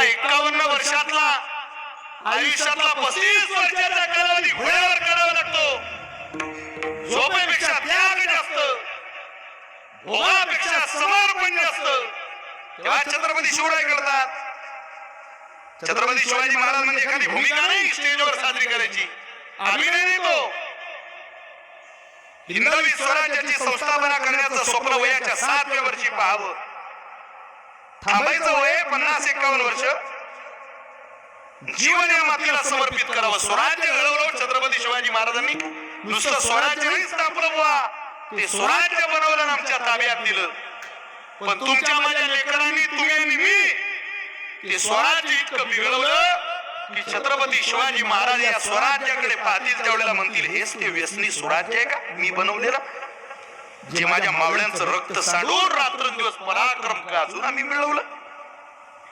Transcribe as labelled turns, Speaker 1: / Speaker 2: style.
Speaker 1: 51 वर्षातला आयुष्यातला 35 वर्षाचा कालावधी घोड्यावर काढावा लागतो. झोपेपेक्षा त्याग जास्त, भोगापेक्षा समर्पण जास्त. तेव्हा छत्रपती शिवराय करतात. छत्रपती शिवाजी महाराज म्हणजे एखादी भूमिका नाही स्टेजवर साजरी करायची, अभिनय नाही तो. हिंदवी स्वराज्याची संस्थापना करण्याचं स्वप्न वयाच्या 7व्या वर्षी पाहावं. थांबायचं वय 50-51 वर्ष. जीवन या मातीला समर्पित करावं. स्वराज्य घडवलं छत्रपती शिवाजी महाराजांनी. नुसतं स्वराज्य नाही स्थापलं बुवा, ते स्वराज्य बनवलं आमच्या ताब्यात दिलं. पण तुमच्या माझ्या लेकरांनी, तुम्ही आणि मी ते स्वराज्य इतकं बिघडवलं की छत्रपती शिवाजी महाराज या स्वराज्याकडे पाहतील त्यावेळेला म्हणतील, हेच ते व्यसनी स्वराज्य आहे का मी बनवलेलं, जे माझ्या मावळ्यांचं रक्त सांडून रात्रंदिवस पराक्रम गाजून आम्ही मिळवलं.